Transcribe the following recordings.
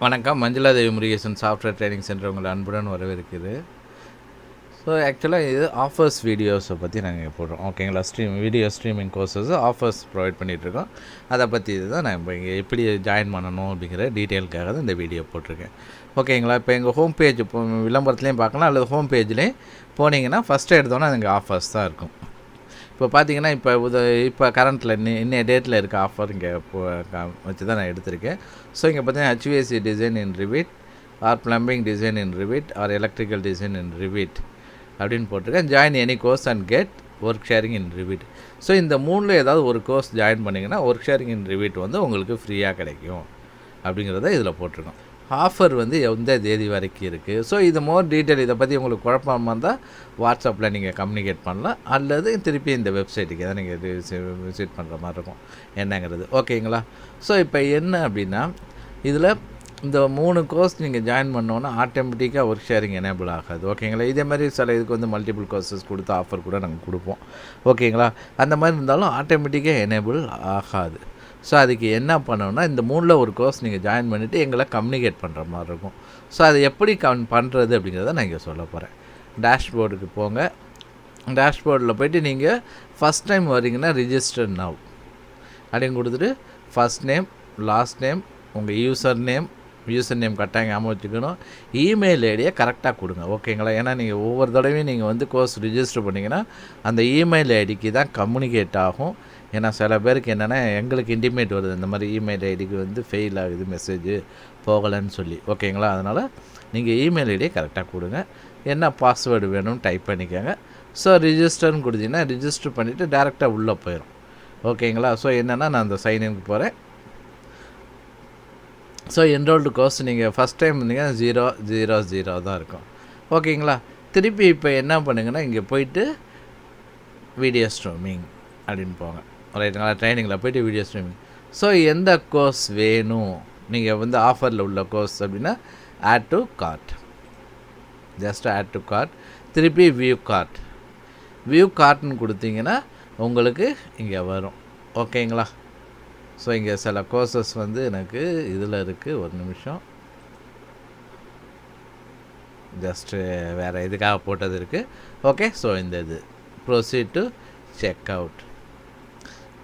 வணக்கம். மஞ்சுளா தேவி Murugesan software training centre உங்களை அன்புடன் வரவேற்குது. ஸோ ஆக்சுவலாக இது ஆஃபர்ஸ் வீடியோஸை பற்றி நாங்கள் போடுறோம். ஓகேங்களா? Video streaming courses offers provide பண்ணிகிட்ருக்கோம். அதை பற்றி தான் நான் இப்போ இங்கே எப்படி ஜாயின் பண்ணணும் அப்படிங்கிற டீட்டெயிலுக்காக தான் இந்த வீடியோ போட்டிருக்கேன். ஓகேங்களா? இப்போ எங்கள் ஹோம் பேஜ் இப்போ விளம்பரத்துலேயும் பார்க்கலாம், அல்லது ஹோம் பேஜ்லேயும் போனீங்கன்னா ஃபஸ்ட்டு எடுத்தோன்னா அங்கே ஆஃபர்ஸ் தான் இருக்கும். இப்போ பார்த்தீங்கன்னா இப்போ கரண்ட்டில் இன்னைய டேட்டில் இருக்க ஆஃபர் இங்கே வச்சு தான் நான் எடுத்திருக்கேன். ஸோ இங்கே பார்த்தீங்கன்னா HVAC design in Revit or plumbing design in Revit or electrical design in Revit அப்படின்னு போட்டிருக்கேன். Join any course and get work sharing in Revit. So இந்த மூணில் ஏதாவது ஒரு கோர்ஸ் ஜாயின் பண்ணிங்கன்னா ஒர்க் ஷேரிங் இன் ரிவிட் உங்களுக்கு ஃப்ரீயாக கிடைக்கும் அப்படிங்கிறத இதில் போட்டிருக்கோம். ஆஃபர் எந்த தேதி வரைக்கும் இருக்குது. ஸோ இது மோர் டீட்டெயில் இதை பற்றி உங்களுக்கு குழப்பமாக இருந்தால் வாட்ஸ்அப்பில் நீங்கள் கம்யூனிகேட் பண்ணலாம், அல்லது திருப்பி இந்த வெப்சைட்டுக்கு தான் நீங்கள் விசிட் பண்ணுற மாதிரி இருக்கும் என்னங்கிறது. ஓகேங்களா? ஸோ இப்போ என்ன அப்படின்னா, இதில் இந்த 3 கோர்ஸ் நீங்கள் ஜாயின் பண்ணோன்னா ஆட்டோமேட்டிக்காக ஒர்க் ஷேரிங் எனேபிள் ஆகாது. ஓகேங்களா? இதே மாதிரி சில இதுக்கு மல்டிபிள் கோர்சஸ் கொடுத்து ஆஃபர் கூட நாங்கள் கொடுப்போம். ஓகேங்களா? அந்த மாதிரி இருந்தாலும் ஆட்டோமேட்டிக்காக எனேபிள் ஆகாது. ஸோ அதுக்கு என்ன பண்ணணும்னா, இந்த 3ல் ஒரு கோர்ஸ் நீங்கள் ஜாயின் பண்ணிவிட்டு எங்களை கம்யூனிகேட் பண்ணுற மாதிரி இருக்கும். ஸோ அதை எப்படி பண்ணுறது அப்படிங்கிறத நான் இங்கே சொல்ல போகிறேன். டேஷ்போர்டுக்கு போங்க. டேஷ்போர்டில் போய்ட்டு நீங்கள் ஃபஸ்ட் டைம் வரீங்கன்னா ரிஜிஸ்டர் நவ் அப்படின்னு கொடுத்துட்டு ஃபஸ்ட் நேம், லாஸ்ட் நேம், உங்கள் யூசர் நேம் கரெக்டாக ஞாபகம் வச்சுக்கணும். இமெயில் ஐடியை கரெக்டாக கொடுங்க. ஓகேங்களா? ஏன்னா நீங்கள் ஒவ்வொரு தடவையும் நீங்கள் கோர்ஸ் ரிஜிஸ்டர் பண்ணிங்கன்னா அந்த இமெயில் ஐடிக்கு தான் கம்யூனிகேட் ஆகும். ஏன்னா சில பேருக்கு என்னென்னா எங்களுக்கு இன்டிமேட் வருது, இந்த மாதிரி இமெயில் ஐடிக்கு ஃபெயில் ஆகுது, மெசேஜ் போகலைன்னு சொல்லி. ஓகேங்களா? அதனால் நீங்கள் இமெயில் ஐடியை கரெக்டாக கொடுங்க. என்ன பாஸ்வேர்டு வேணும்னு டைப் பண்ணிக்கோங்க. ஸோ ரிஜிஸ்டர்னு கொடுத்தீங்கன்னா ரிஜிஸ்டர் பண்ணிவிட்டு டேரெக்டாக உள்ளே போயிடும். ஓகேங்களா? ஸோ என்னென்னா நான் அந்த சைன்இனுக்கு போகிறேன். ஸோ என்ரோல்டு கோர்ஸ் நீங்கள் ஃபஸ்ட் டைம் இருந்தீங்கன்னா 000 தான் இருக்கும். ஓகேங்களா? திருப்பி இப்போ என்ன பண்ணுங்கன்னா, இங்கே போயிட்டு வீடியோ ஸ்ட்ரீமிங் அப்படின்னு போங்க. ரைட்டுங்களா? ட்ரைனிங்கில் போய்ட்டு வீடியோ ஸ்ட்ரீமிங். ஸோ எந்த கோர்ஸ் வேணும், நீங்கள் ஆஃபரில் உள்ள கோர்ஸ் அப்படின்னா add to cart, just add to cart. திருப்பி வியூ கார்ட்னு கொடுத்தீங்கன்னா உங்களுக்கு இங்கே வரும். ஓகேங்களா? ஸோ இங்கே சில கோர்சஸ் எனக்கு இதில் இருக்குது. ஒரு நிமிஷம், ஜஸ்ட்டு வேறு இதுக்காக போட்டது இருக்குது. ஓகே. ஸோ இந்த இது proceed to check out.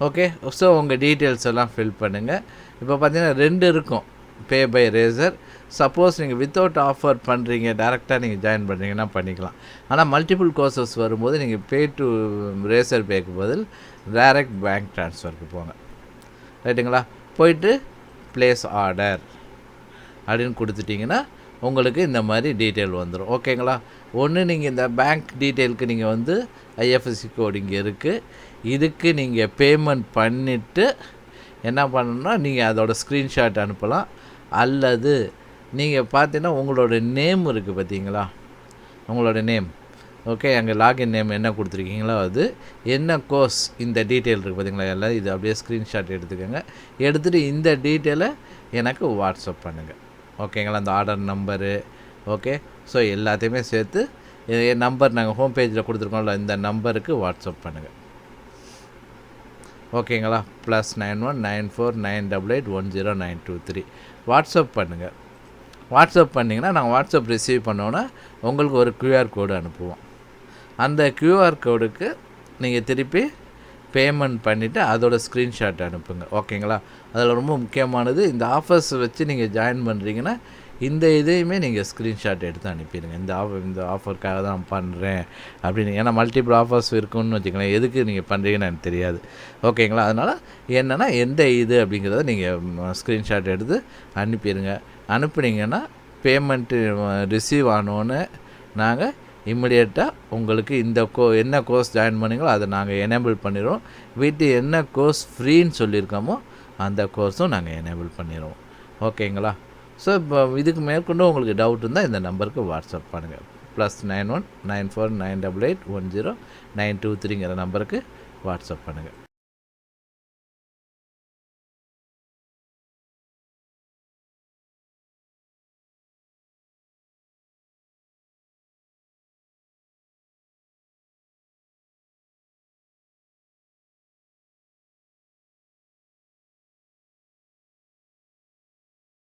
Okay. So உங்கள் டீட்டெயில்ஸ் எல்லாம் ஃபில் பண்ணுங்கள். இப்போ பார்த்தீங்கன்னா 2 இருக்கும், பே பை ரேசர். சப்போஸ் நீங்கள் வித்தவுட் ஆஃபர் பண்ணுறீங்க, டேரெக்டாக நீங்கள் ஜாயின் பண்ணுறீங்கன்னா பண்ணிக்கலாம். ஆனால் மல்டிபிள் கோர்சஸ் வரும்போது நீங்கள் பே டு ரேசர் பேக்கு பதில் டைரக்ட் பேங்க் ட்ரான்ஸ்ஃபருக்கு போங்க. ரைட்டுங்களா? போயிட்டு ப்ளேஸ் ஆர்டர் அப்படின்னு கொடுத்துட்டிங்கன்னா உங்களுக்கு இந்த மாதிரி டீட்டெயில் வந்துடும். ஓகேங்களா? ஒன்று நீங்கள் இந்த பேங்க் டீட்டெயிலுக்கு நீங்கள் IFSC கோடு இங்கே இருக்குது. இதுக்கு நீங்கள் பேமெண்ட் பண்ணிவிட்டு என்ன பண்ணணும்னா, நீங்கள் அதோட ஸ்க்ரீன்ஷாட் அனுப்பலாம். அல்லது நீங்கள் பார்த்தீங்கன்னா உங்களோட நேம் இருக்குது பார்த்தீங்களா, உங்களோட நேம். ஓகே. அங்கே லாகின் நேம் என்ன கொடுத்துருக்கீங்களோ அது, என்ன கோர்ஸ், இந்த டீட்டெயில் இருக்குது பார்த்தீங்களா, எல்லாம் இது அப்படியே ஸ்க்ரீன்ஷாட் எடுத்துக்கோங்க. எடுத்துகிட்டு இந்த டீட்டெயிலை எனக்கு வாட்ஸ்அப் பண்ணுங்கள். ஓகேங்களா? அந்த ஆர்டர் நம்பரு, ஓகே. ஸோ எல்லாத்தையுமே சேர்த்து என் நம்பர் நாங்கள் ஹோம் பேஜில் கொடுத்துருக்கோம்ல, இந்த நம்பருக்கு வாட்ஸ்அப் பண்ணுங்கள். ஓகேங்களா? +91 94 988 10923 வாட்ஸ்அப் பண்ணுங்கள். வாட்ஸ்அப் பண்ணிங்கன்னா நாங்கள் வாட்ஸ்அப் ரிசீவ் பண்ணோன்னா உங்களுக்கு ஒரு QR கோடு அனுப்புவோம். அந்த QR கோடுக்கு நீங்கள் திருப்பி பேமெண்ட் பண்ணிவிட்டு அதோட ஸ்க்ரீன்ஷாட் அனுப்புங்க. ஓகேங்களா? அதில் ரொம்ப முக்கியமானது, இந்த ஆஃபர்ஸ் வச்சு நீங்கள் ஜாயின் பண்ணுறீங்கன்னா இந்த இதையுமே நீங்கள் ஸ்க்ரீன்ஷாட் எடுத்து அனுப்பிடுங்க. இந்த ஆஃபருக்காக தான் நான் பண்ணுறேன் அப்படின்னு. ஏன்னா மல்டிபிள் ஆஃபர்ஸ் இருக்குன்னு வச்சுக்கலாம், எதுக்கு நீங்கள் பண்ணுறீங்கன்னு எனக்கு தெரியாது. ஓகேங்களா? அதனால் என்னென்னா எந்த இது அப்படிங்கிறத நீங்கள் ஸ்க்ரீன்ஷாட் எடுத்து அனுப்பிடுங்க. அனுப்புனீங்கன்னா பேமெண்ட்டு ரிசீவ் ஆனோன்னு நாங்கள் இம்மிடியேட்டாக உங்களுக்கு இந்த என்ன கோர்ஸ் ஜாயின் பண்ணிங்களோ அதை நாங்கள் எனேபிள் பண்ணிடுவோம். என்ன கோர்ஸ் ஃப்ரீன்னு சொல்லியிருக்கோமோ அந்த கோர்ஸும் நாங்கள் எனேபிள் பண்ணிடுவோம். ஓகேங்களா? ஸோ இப்போ இதுக்கு மேற்கொண்டு உங்களுக்கு டவுட் இருந்தால் இந்த நம்பருக்கு வாட்ஸ்அப் பண்ணுங்கள். +91 94 988 10923 நம்பருக்கு வாட்ஸ்அப் பண்ணுங்கள்.